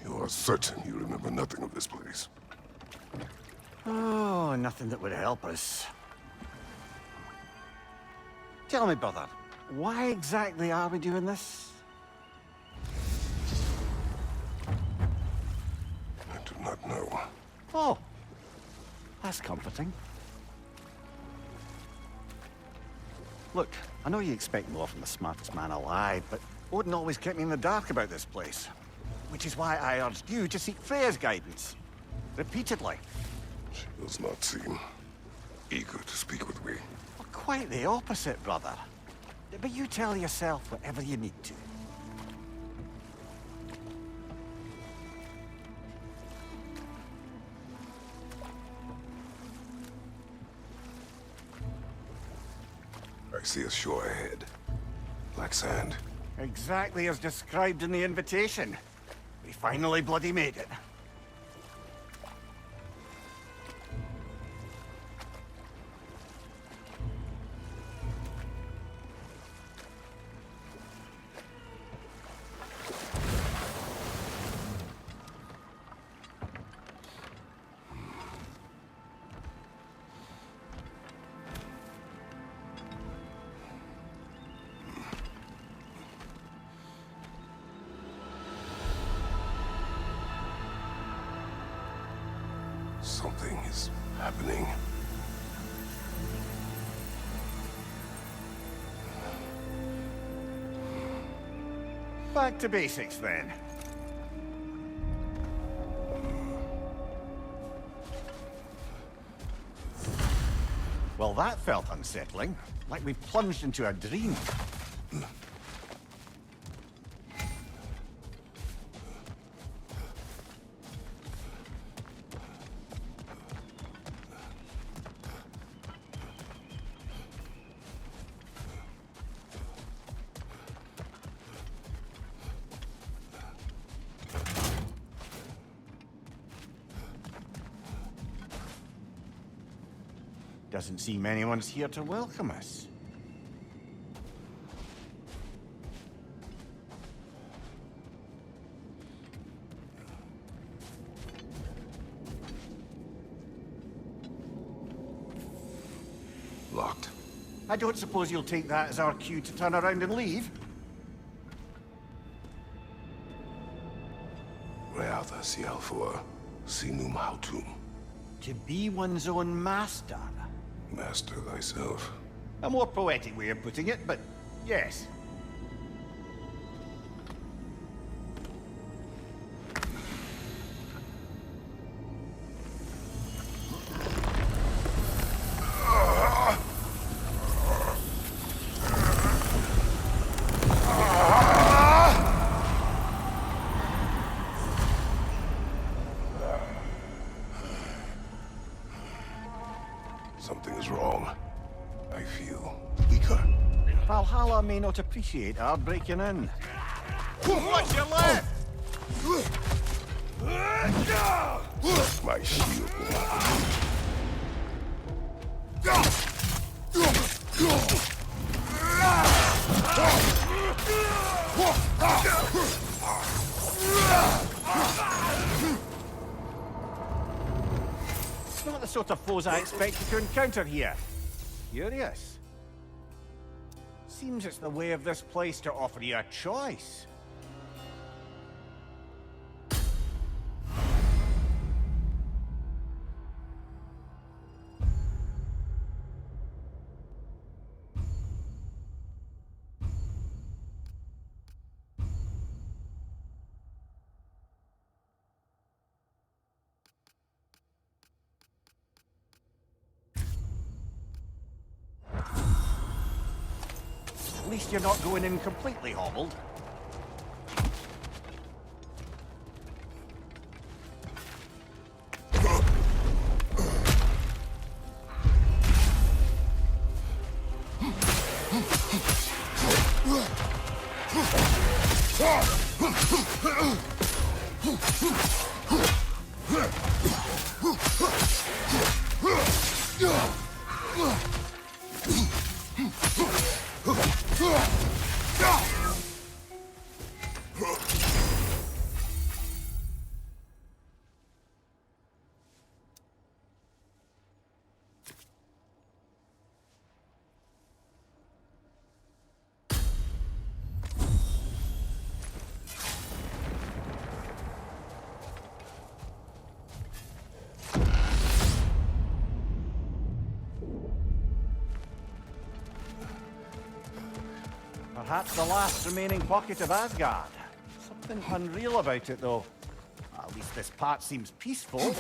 You are certain you remember nothing of this place? Oh, nothing that would help us. Tell me, brother, why exactly are we doing this? I do not know. Oh, that's comforting. Look, I know you expect more from the smartest man alive, but Odin always kept me in the dark about this place. Which is why I urged you to seek Freya's guidance. Repeatedly. She does not seem eager to speak with me. Well, quite the opposite, brother. But you tell yourself whatever you need to. I see a shore ahead. Black sand. Exactly as described in the invitation. We finally bloody made it. Something is happening. Back to basics, then. Well, that felt unsettling. Like we plunged into a dream. Doesn't seem anyone's here to welcome us. Locked. I don't suppose you'll take that as our cue to turn around and leave? Reatha Sialfur, Sinum Hautum. To be one's own master. Master thyself. A more poetic way of putting it, but yes. Something is wrong. I feel weaker. Valhalla may not appreciate our breaking in. What's your left? My shield. It's not the sort of foes I expected to encounter here. Curious. Seems it's the way of this place to offer you a choice. At least you're not going in completely hobbled. Perhaps the last remaining pocket of Asgard. Something unreal about it, though. At least this part seems peaceful. You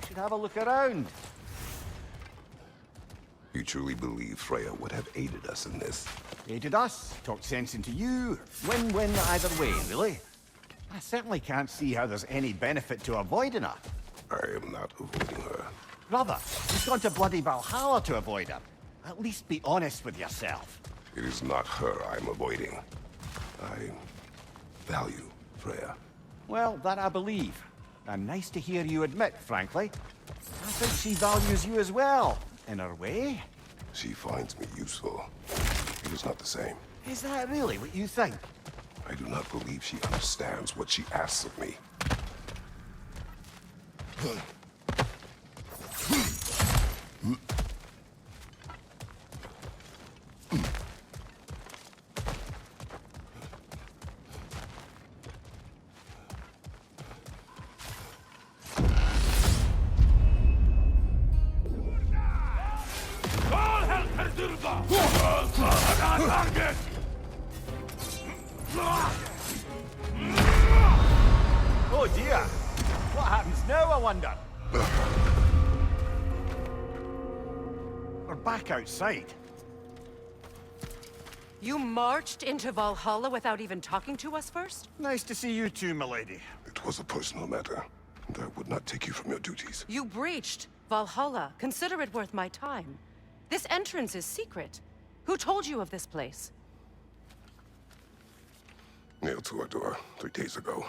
should have a look around. You truly believe Freya would have aided us in this? Aided us, talked sense into you. Win-win either way, really. I certainly can't see how there's any benefit to avoiding her. I am not avoiding her. Brother, you've gone to bloody Valhalla to avoid her. At least be honest with yourself. It is not her I'm avoiding. I value Freya. Well, that I believe. And nice to hear you admit, frankly. I think she values you as well, in her way. She finds me useful. It is not the same. Is that really what you think? I do not believe she understands what she asks of me. Oh dear! What happens now, I wonder? We're back outside. You marched into Valhalla without even talking to us first? Nice to see you too, milady. It was a personal matter, and I would not take you from your duties. You breached Valhalla. Consider it worth my time. This entrance is secret. Who told you of this place? Nailed to our door 3 days ago.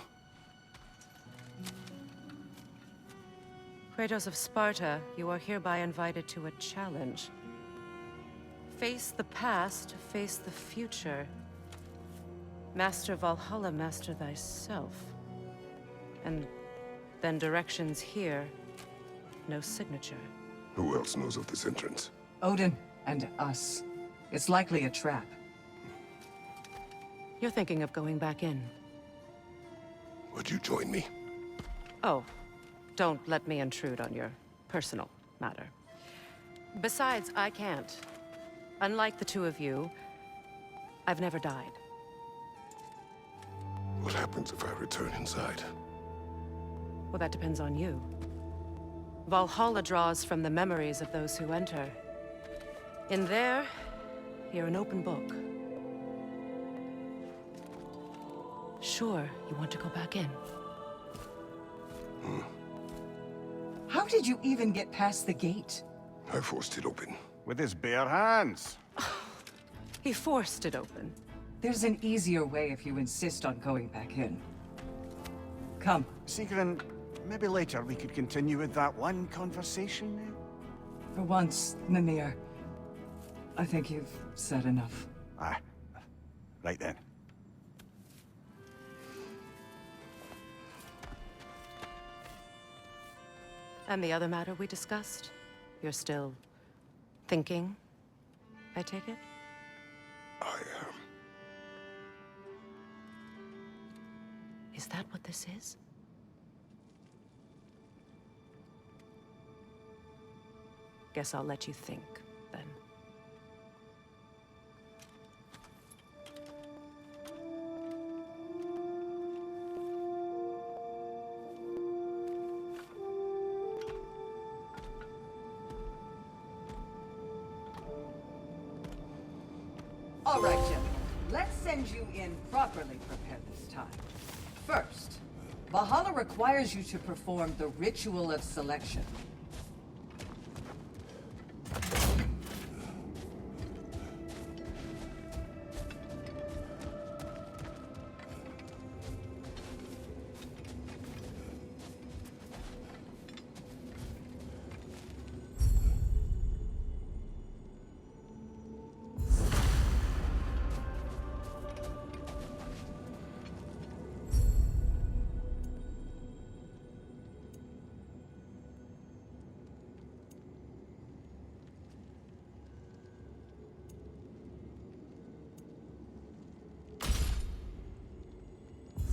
Kratos of Sparta, you are hereby invited to a challenge. Face the past, face the future. Master Valhalla, master thyself. And then directions here, no signature. Who else knows of this entrance? Odin and us. It's likely a trap. You're thinking of going back in. Would you join me? Oh, don't let me intrude on your personal matter. Besides, I can't. Unlike the two of you, I've never died. What happens if I return inside? Well, that depends on you. Valhalla draws from the memories of those who enter. In there, you're an open book. Sure, you want to go back in? How did you even get past the gate? I forced it open. With his bare hands. He forced it open. There's an easier way if you insist on going back in. Come. Sigrun, maybe later we could continue with that one conversation. For once, Mimir. I think you've said enough. Aye. Right then. And the other matter we discussed? You're still thinking, I take it? I am. Is that what this is? Guess I'll let you think, then. All right, gentlemen. Let's send you in properly prepared this time. First, Vahalla requires you to perform the ritual of selection.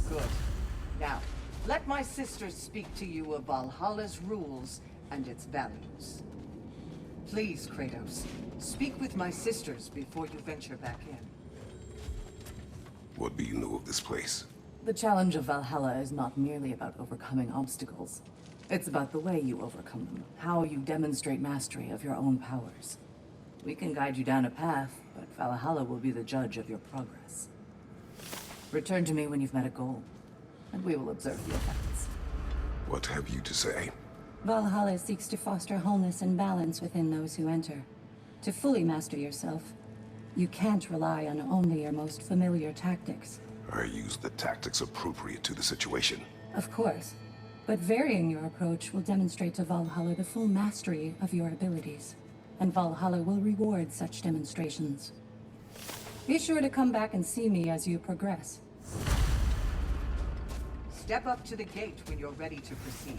Good. Now, let my sisters speak to you of Valhalla's rules and its values. Please, Kratos, speak with my sisters before you venture back in. What do you know of this place? The challenge of Valhalla is not merely about overcoming obstacles. It's about the way you overcome them, how you demonstrate mastery of your own powers. We can guide you down a path, but Valhalla will be the judge of your progress. Return to me when you've met a goal, and we will observe the effects. What have you to say? Valhalla seeks to foster wholeness and balance within those who enter. To fully master yourself, you can't rely on only your most familiar tactics. I use the tactics appropriate to the situation. Of course, but varying your approach will demonstrate to Valhalla the full mastery of your abilities, and Valhalla will reward such demonstrations. Be sure to come back and see me as you progress. Step up to the gate when you're ready to proceed,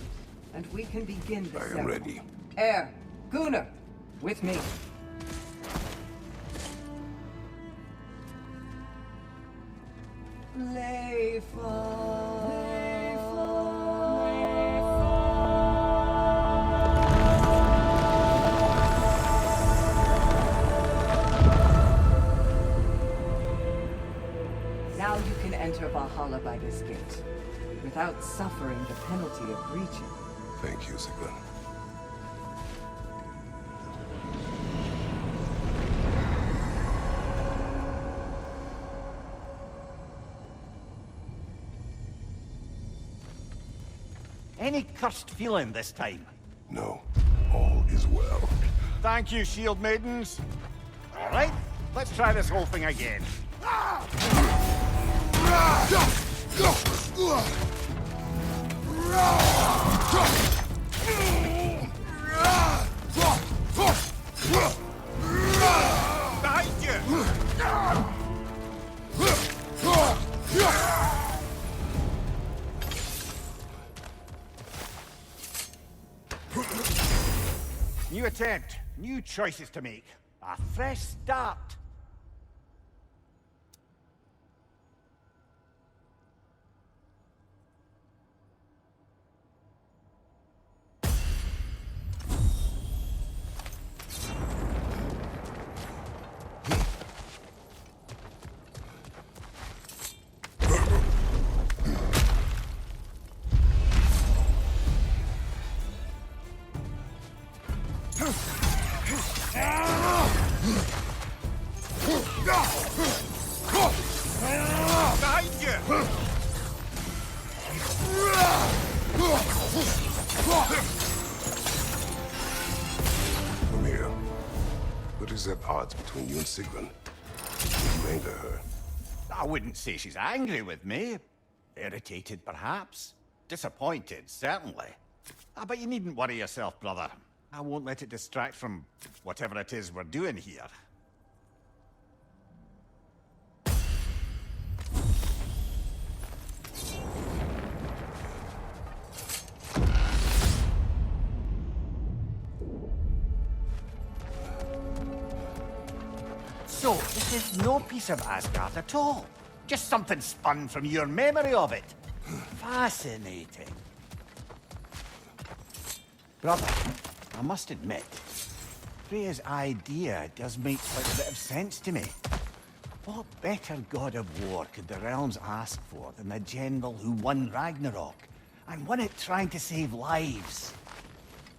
and we can begin the I am ceremony. ready. Air, Gunnar, with me. Now you can enter Valhalla by this gate, without suffering the penalty of breaching. Thank you, Sigmund. Any cursed feeling this time? No, all is well. Thank you, shield maidens. All right, let's try this whole thing again. Behind you! New attempt, new choices to make. A fresh start. Behind you! Amir, what is at odds between you and Sigrun? Did you anger her? I wouldn't say she's angry with me. Irritated, perhaps. Disappointed, certainly. But you needn't worry yourself, brother. I won't let it distract from whatever it is we're doing here. So, this is no piece of Asgard at all. Just something spun from your memory of it. Fascinating. Brother, I must admit, Freya's idea does make quite a bit of sense to me. What better god of war could the realms ask for than the general who won Ragnarok, and won it trying to save lives?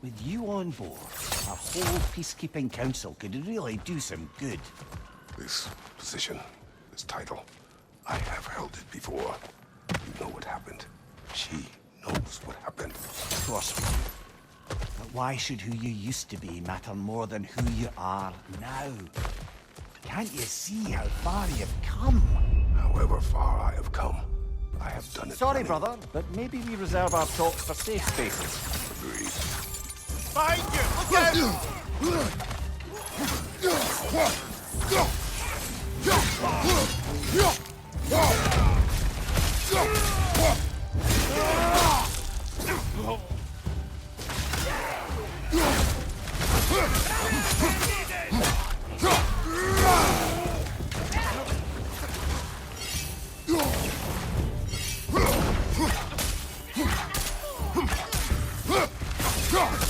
With you on board, our whole peacekeeping council could really do some good. This position, this title, I have held it before. You know what happened. She knows what happened. Of course. But why should who you used to be matter more than who you are now? Can't you see how far you've come? However far I have come, I have done it. Sorry, running. brother, but maybe we reserve our talks for safe spaces. Agreed. Find you! Look out!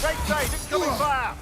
Right side, it's coming fire!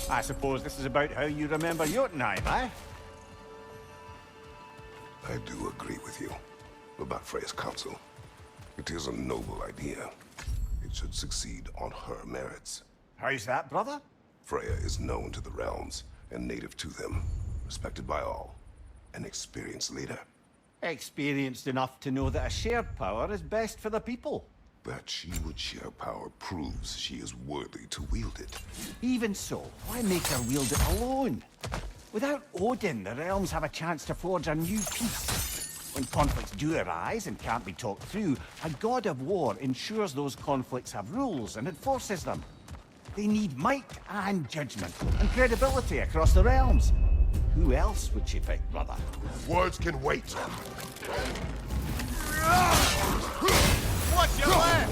I suppose this is about how you remember Jotunheim, eh? I do agree with you about Freya's council. It is a noble idea. It should succeed on her merits. How's that, brother? Freya is known to the realms and native to them, respected by all. An experienced leader. Experienced enough to know that a shared power is best for the people. That she would share power proves she is worthy to wield it. Even so, why make her wield it alone? Without Odin, the realms have a chance to forge a new peace. When conflicts do arise and can't be talked through, a god of war ensures those conflicts have rules and enforces them. They need might and judgment and credibility across the realms. Who else would she pick, brother? Words can wait. What's your plan?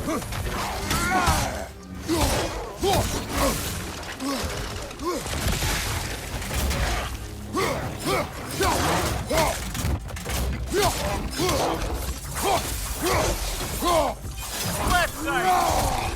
Left side!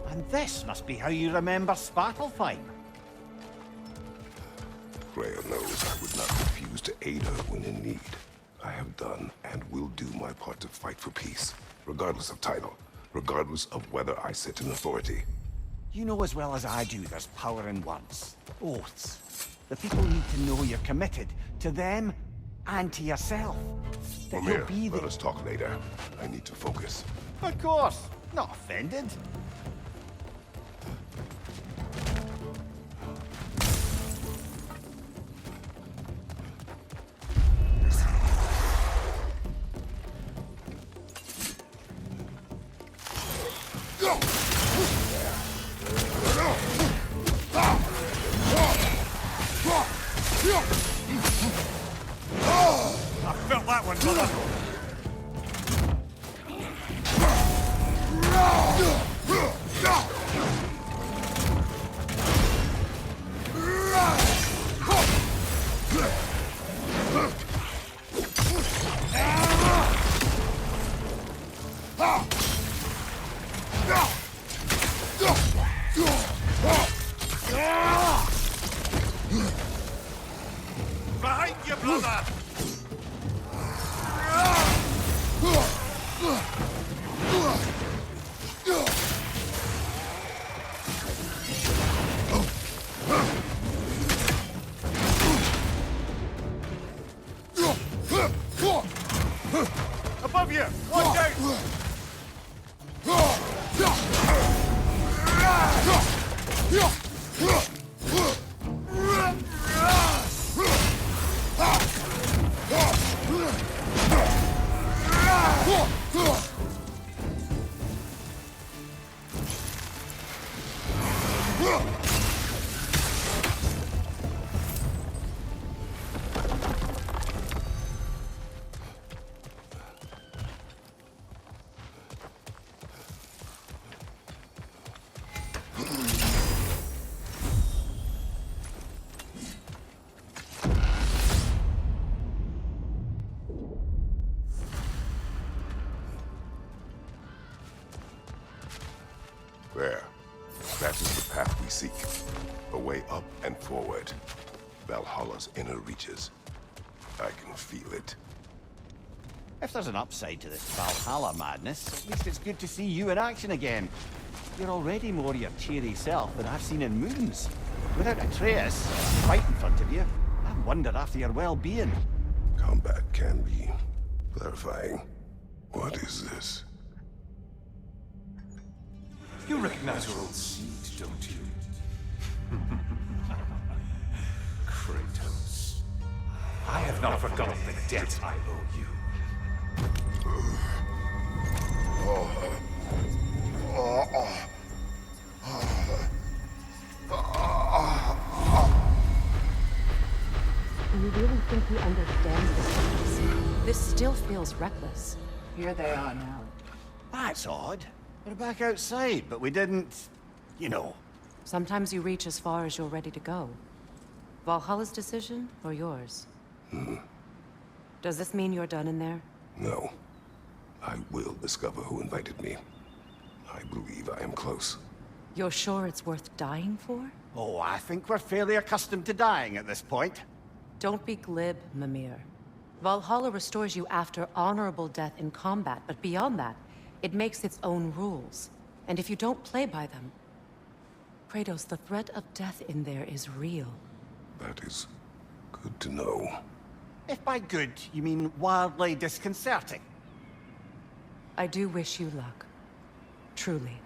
And this must be how you remember Svartalfheim. Freya knows I would not refuse to aid her when in need. I have done and will do my part to fight for peace, regardless of title, regardless of whether I sit in authority. You know as well as I do there's power in words. Oaths. The people need to know you're committed to them and to yourself. That you'll Mimir, be let there. us talk later. I need to focus. Of course. Not offended. I felt that one, brother. Behind you, brother! Above you! Watch out! That is the path we seek. A way up and forward. Valhalla's inner reaches. I can feel it. If there's an upside to this Valhalla madness, at least it's good to see you in action again. You're already more your cheery self than I've seen in moons. Without Atreus right in front of you, I wonder after your well-being. Combat can be clarifying. What is this? You recognize your old seat, don't you? Kratos. I have not forgotten the debt I owe you. Do you really think he understands this? This still feels reckless. Here they are now. That's odd. We're back outside, but we didn't... you know. Sometimes you reach as far as you're ready to go. Valhalla's decision, or yours? Does this mean you're done in there? No. I will discover who invited me. I believe I am close. You're sure it's worth dying for? Oh, I think we're fairly accustomed to dying at this point. Don't be glib, Mimir. Valhalla restores you after honorable death in combat, but beyond that, it makes its own rules. And if you don't play by them... Kratos, the threat of death in there is real. That is good to know. If by good, you mean wildly disconcerting. I do wish you luck. Truly.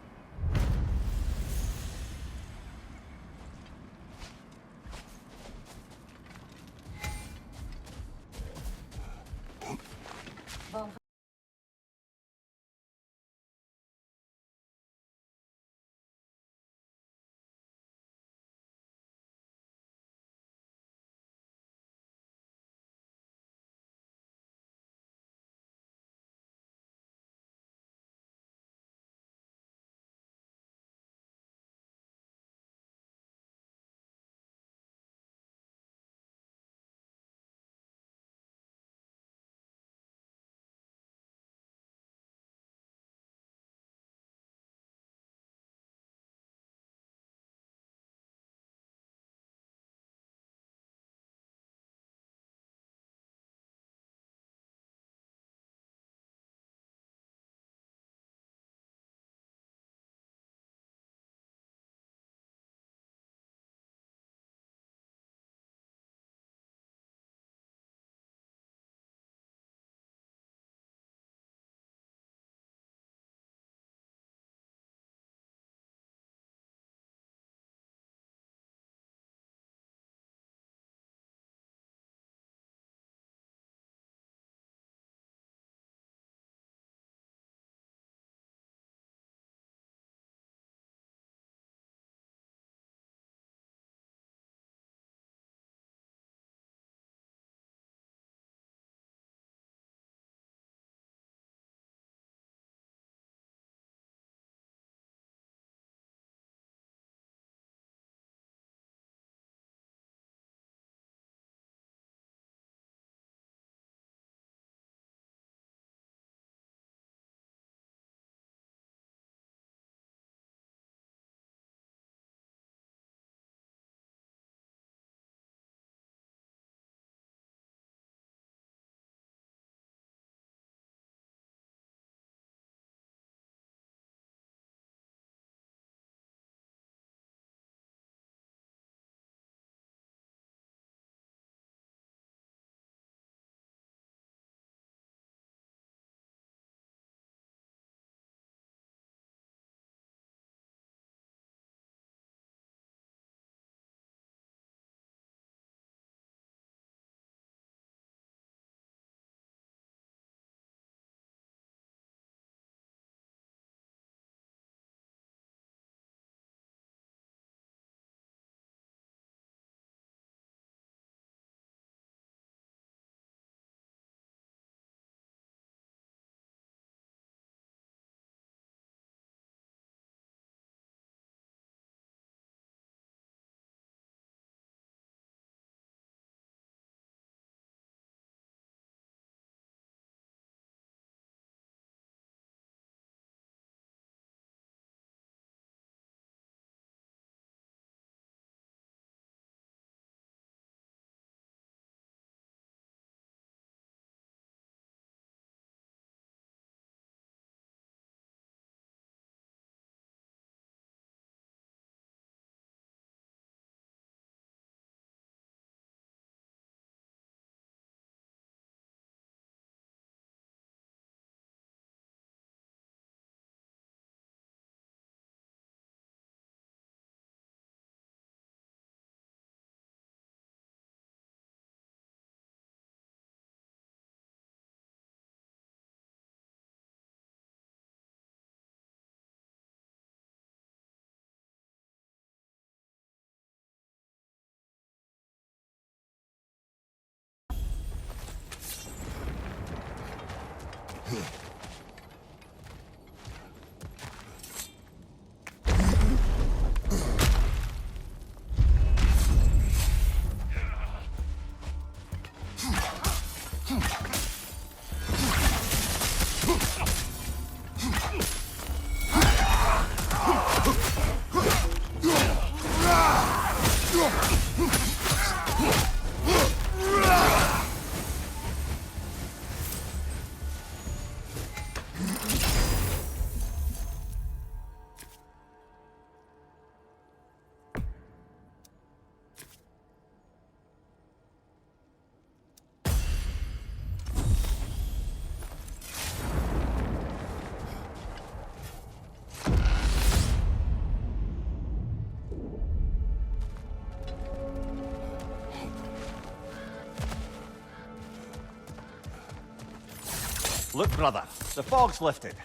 Look, brother, the fog's lifted.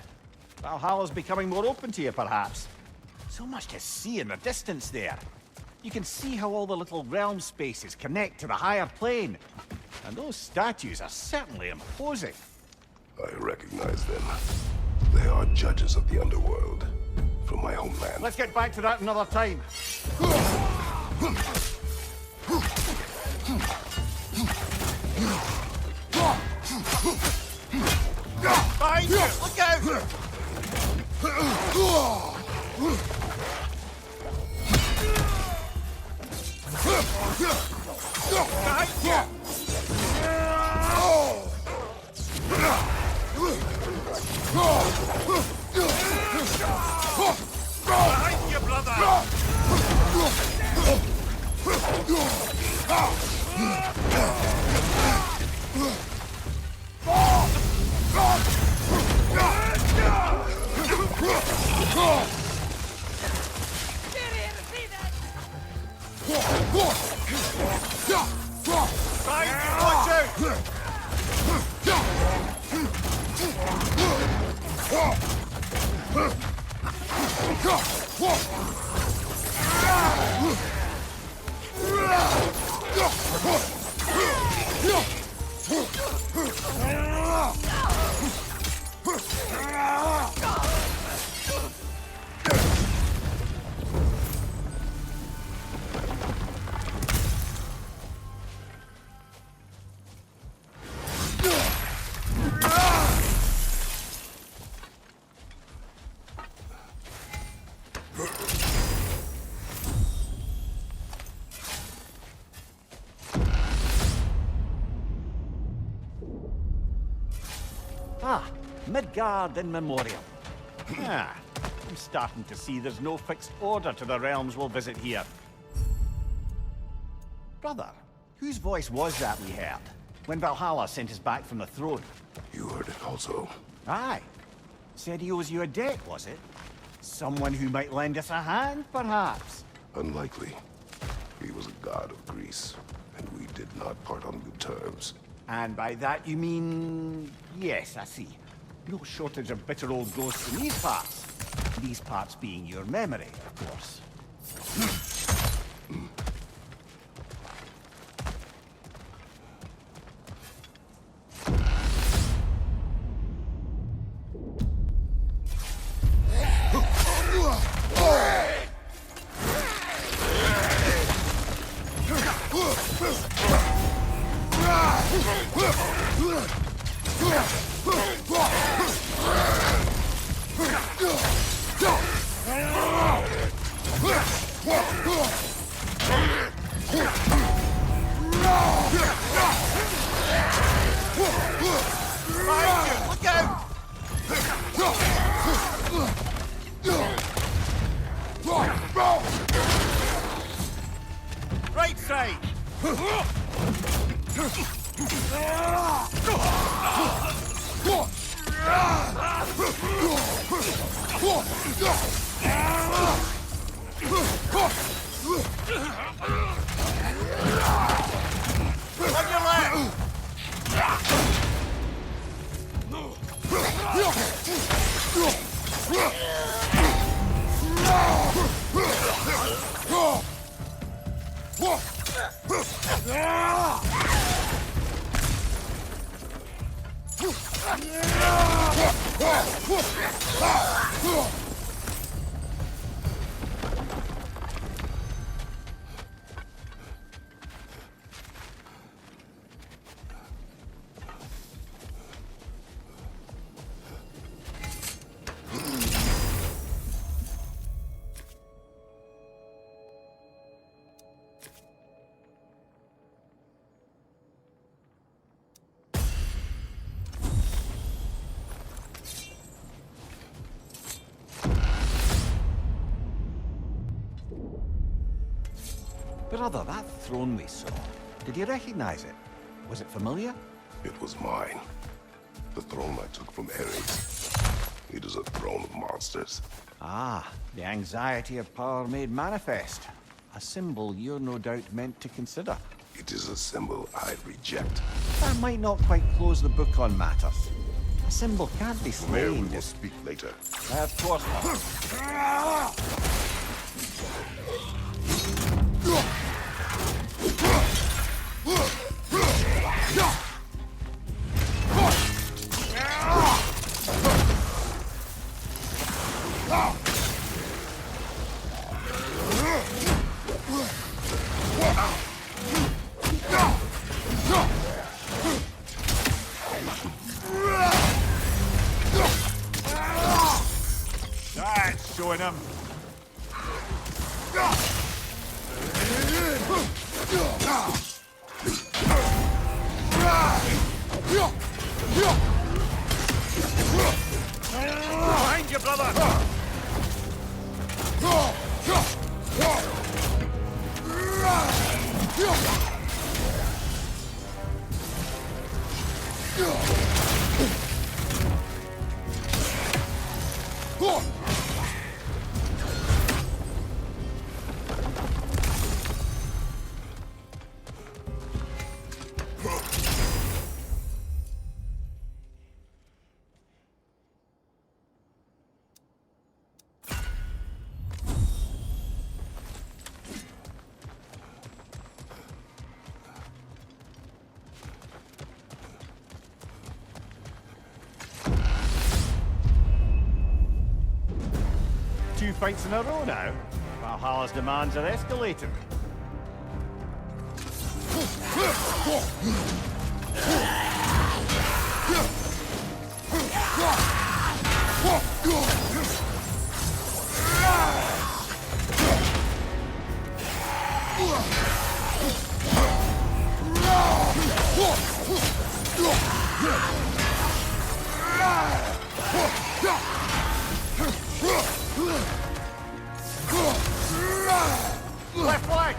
Valhalla's becoming more open to you, perhaps. So much to see in the distance there. You can see how all the little realm spaces connect to the higher plane. And those statues are certainly imposing. I recognize them. They are judges of the underworld from my homeland. Let's get back to that another time. Behind you! Look out! Behind you! Behind you, brother! Midgard in memoriam. I'm starting to see there's no fixed order to the realms we'll visit here. Brother, whose voice was that we heard when Valhalla sent us back from the throne? You heard it also. Aye. Said he owes you a debt, was it? Someone who might lend us a hand, perhaps? Unlikely. He was a god of Greece, and we did not part on good terms. And by that you mean... Yes, I see. No shortage of bitter old ghosts in these parts. These parts being your memory, of course. Look out! Right side! On your left! Brother, that throne we saw, did you recognize it? Was it familiar? It was mine. The throne I took from Ares. It is a throne of monsters. Ah, the anxiety of power made manifest. A symbol you're no doubt meant to consider. It is a symbol I reject. That might not quite close the book on matters. A symbol can't be Mayor, we slain. will speak later. Of course not. That's showing him. Behind you, brother! Two fights in a row now. Valhalla's demands are escalating. Left flank!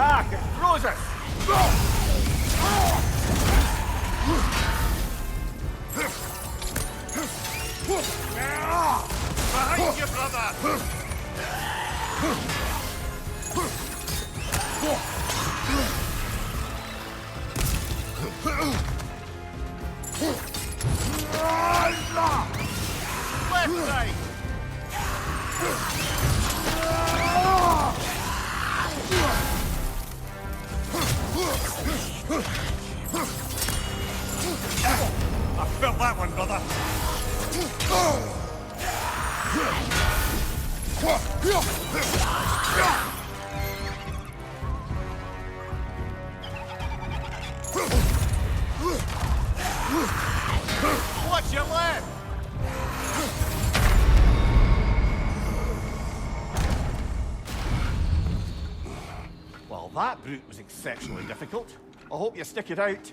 Ah, it throws us! Behind you, brother! Left side! I felt that one, brother. Watch your left! Well, that brute was exceptionally difficult. I hope you stick it out.